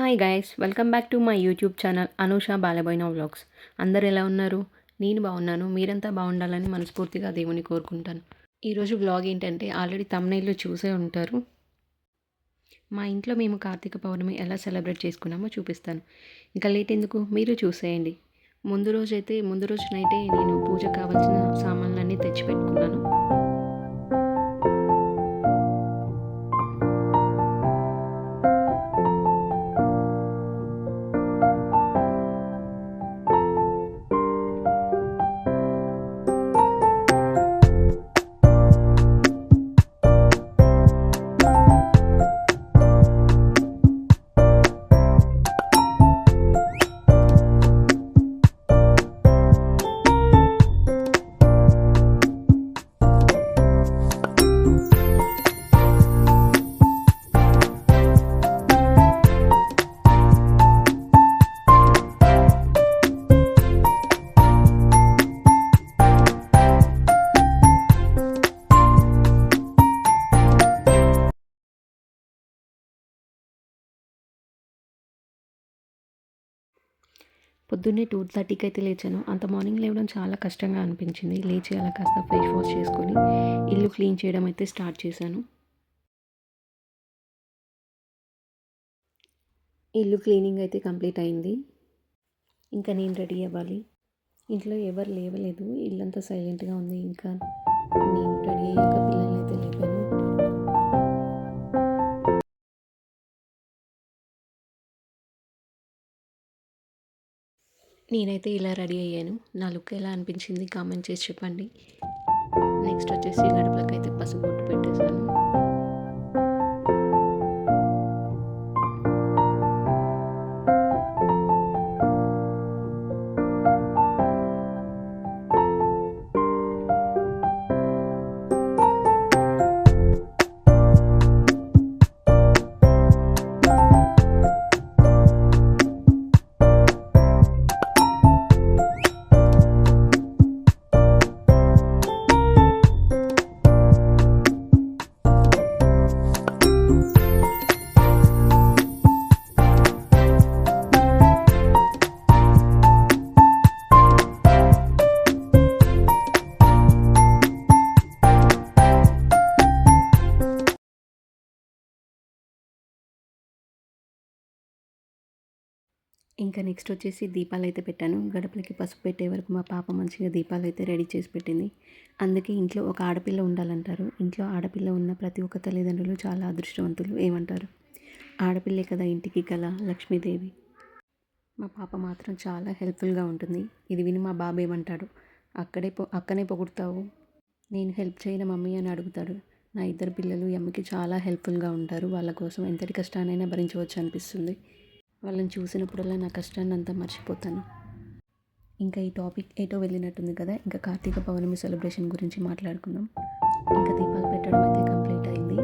Hi guys, welcome back to my YouTube channel Anusha Balaboina vlogs. అందరు ఎలా ఉన్నారు? నేను బాగున్నాను. మీరంతా బాగుండాలని మనస్ఫూర్తిగా దేవుని కోరుకుంటాను. ఈరోజు వ్లాగ్ ఏంటంటే ఆల్రెడీ తమ్నైల్లో చూసే ఉంటారు. మా ఇంట్లో మేము కార్తీక పౌర్ణమి ఎలా సెలబ్రేట్ చేసుకున్నామో చూపిస్తాను. ఇంకా లేట్ ఎందుకు, మీరు చూసేయండి. ముందు రోజు నైటే నేను పూజ కావాల్సిన సామాన్లన్నీ తెచ్చిపెట్టుకున్నాను. పొద్దున్నే 2:30కి అయితే లేచాను. అంత మార్నింగ్ లేవడం చాలా కష్టంగా అనిపించింది. లేచి అలా కాస్త ఫేస్ వాష్ చేసుకొని ఇల్లు క్లీన్ చేయడం అయితే స్టార్ట్ చేశాను. ఇల్లు క్లీనింగ్ అయితే కంప్లీట్ అయింది. ఇంకా నేను రెడీ అవ్వాలి. ఇంట్లో ఎవరు లేవలేదు, ఇల్లంతా సైలెంట్గా ఉంది. ఇంకా నేను రెడీ అయ్యాక పిల్లల్ని అయితే లేపాను. నేనైతే ఇలా రెడీ అయ్యాను. నా లుక్ ఎలా అనిపించింది కామెంట్ చేసి చెప్పండి. నెక్స్ట్ వచ్చేసి గడపలకైతే పసుపు బొట్టు పెట్టేశాను. ఇంకా నెక్స్ట్ వచ్చేసి దీపాలు అయితే పెట్టాను. గడపలకి పసుపు పెట్టే వరకు మా పాప మంచిగా దీపాలు అయితే రెడీ చేసి పెట్టింది. అందుకే ఇంట్లో ఒక ఆడపిల్ల ఉండాలంటారు. ఇంట్లో ఆడపిల్ల ఉన్న ప్రతి ఒక్క తల్లిదండ్రులు చాలా అదృష్టవంతులు. ఏమంటారు? ఆడపిల్లే కదా ఇంటికి కల లక్ష్మీదేవి. మా పాప మాత్రం చాలా హెల్ప్ఫుల్గా ఉంటుంది. ఇది విని మా బాబు ఏమంటాడు, అక్కనే పొగుడుతావు, నేను హెల్ప్ చేయను మమ్మీ అని అడుగుతాడు. నా ఇద్దరు పిల్లలు అమ్మకి చాలా హెల్ప్ఫుల్గా ఉంటారు. వాళ్ళ కోసం ఎంతటి కష్టాన్నైనా భరించవచ్చు అనిపిస్తుంది. వాళ్ళని చూసినప్పుడల్లా నా కష్టాన్ని అంతా మర్చిపోతాను. ఇంకా ఈ టాపిక్ ఏటో వెళ్ళినట్టుంది కదా. ఇంకా కార్తీక పౌర్ణమి సెలబ్రేషన్ గురించి మాట్లాడుకుందాం. ఇంకా దీపాలు పెట్టడం అయితే కంప్లీట్ అయింది.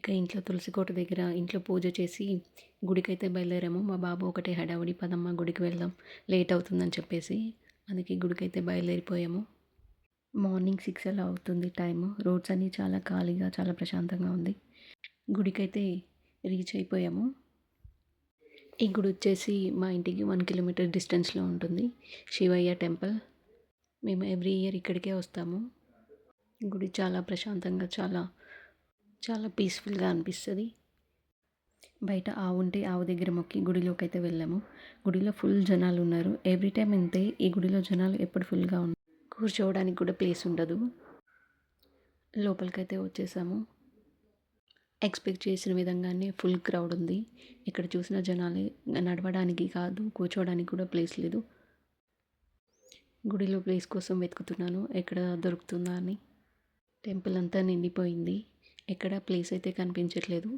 ఇక ఇంట్లో తులసి కోట దగ్గర ఇంట్లో పూజ చేసి గుడికైతే బయలుదేరాము. మా బాబు ఒకటే హడావుడి, పదమ్మ గుడికి వెళ్దాం లేట్ అవుతుందని చెప్పేసి, అందుకే గుడికైతే బయలుదేరిపోయాము. మార్నింగ్ 6 అలా అవుతుంది టైము. రోడ్స్ అన్నీ చాలా ఖాళీగా, చాలా ప్రశాంతంగా ఉంది. గుడికైతే రీచ్ అయిపోయాము. ఈ గుడి వచ్చేసి మా ఇంటికి 1 కిలోమీటర్ డిస్టెన్స్లో ఉంటుంది. శివయ్య టెంపుల్. మేము ఎవ్రీ ఇయర్ ఇక్కడికే వస్తాము. గుడి చాలా ప్రశాంతంగా, చాలా చాలా పీస్ఫుల్గా అనిపిస్తుంది. బయట ఆవు ఉంటే ఆవు దగ్గర మొక్కి గుడిలోకి అయితే వెళ్ళాము. గుడిలో ఫుల్ జనాలు ఉన్నారు. ఎవ్రీ టైం ఇంతే, ఈ గుడిలో జనాలు ఎప్పుడు ఫుల్గా ఉన్నారు. కూర్చోవడానికి కూడా ప్లేస్ ఉండదు. లోపలికైతే వచ్చేసాము. ఎక్స్పెక్ట్ చేసిన విధంగానే ఫుల్ క్రౌడ్ ఉంది. ఇక్కడ చూసిన జనాలే, నడవడానికి కాదు కూర్చోవడానికి కూడా ప్లేస్ లేదు. గుడిలో ప్లేస్ కోసం వెతుకుతున్నాను ఎక్కడ దొరుకుతుందా అని. టెంపుల్ అంతా నిండిపోయింది. ఎక్కడ ప్లేస్ అయితే కనిపించట్లేదు.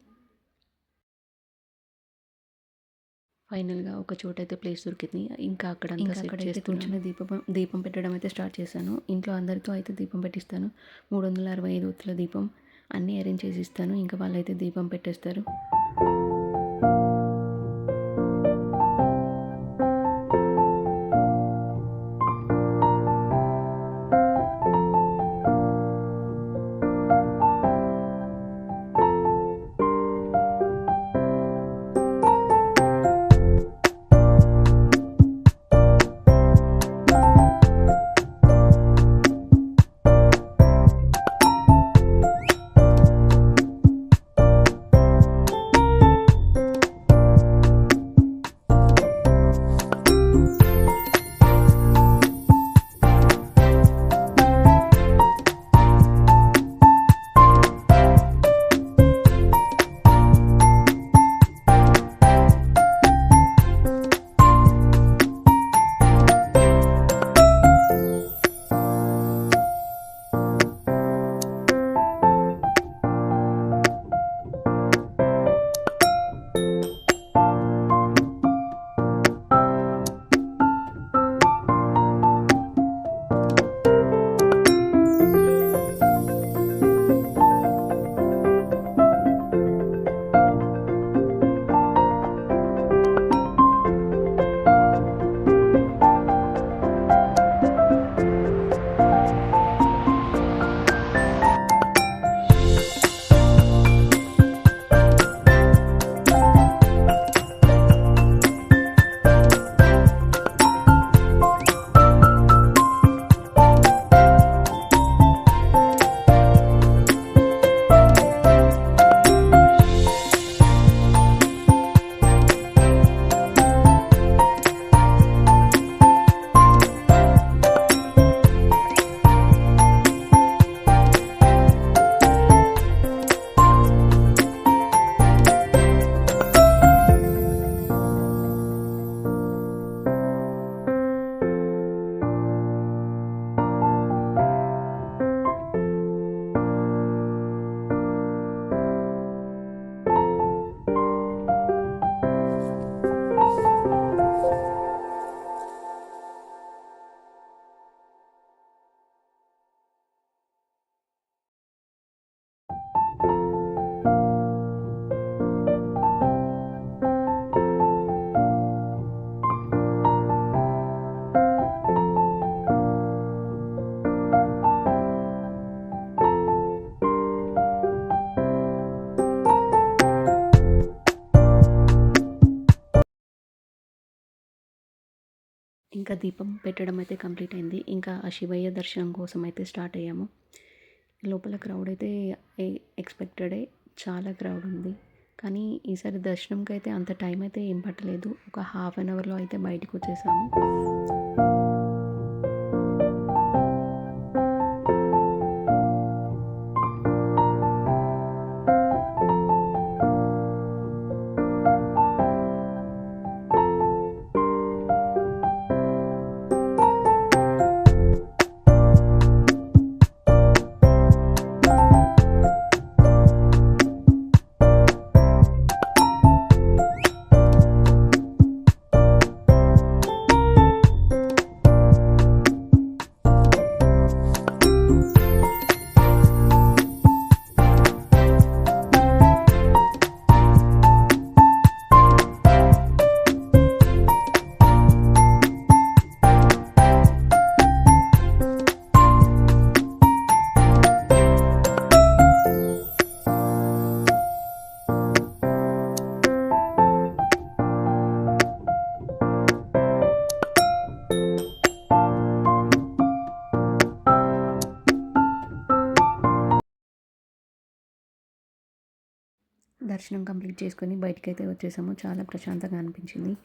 ఫైనల్గా ఒక చోట అయితే ప్లేస్ దొరికింది. ఇంకా అక్కడైతే కూర్చుని దీపం పెట్టడం అయితే స్టార్ట్ చేశాను. ఇంట్లో అందరితో అయితే దీపం పెట్టిస్తాను. 365 ఒత్తుల దీపం అన్నీ అరేంజ్ చేసి ఇస్తాను. ఇంకా వాళ్ళైతే దీపం పెట్టేస్తారు. ఇంకా దీపం పెట్టడం అయితే కంప్లీట్ అయింది. ఇంకా ఆ శివయ్య దర్శనం కోసం అయితే స్టార్ట్ అయ్యాము. లోపల క్రౌడ్ అయితే ఎక్స్పెక్టెడే, చాలా క్రౌడ్ ఉంది. కానీ ఈసారి దర్శనంకి అయితే అంత టైం అయితే ఏం పట్టలేదు. ఒక హాఫ్ అన్ అవర్లో అయితే బయటకు వచ్చేసాము. దర్శనం కంప్లీట్ చేసుకొని బయటికైతే వచ్చేసాము. చాలా ప్రశాంతంగా అనిపించింది.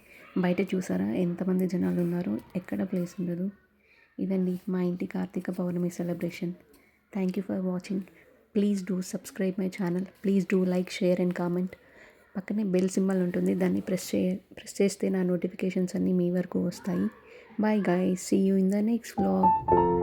బయట చూసారా ఎంతమంది జనాలు ఉన్నారో, ఎక్కడ ప్లేస్ ఉండదు. ఇదండి మా ఇంటి Karthika Pournami celebration. Thank you for watching. Please do subscribe my channel. Please do like, share and comment. పక్కనే బెల్ సింబల్ ఉంటుంది, దాన్ని ప్రెస్ చేస్తే నా నోటిఫికేషన్స్ అన్నీ మీ వరకు వస్తాయి. Bye guys, see you in the next vlog.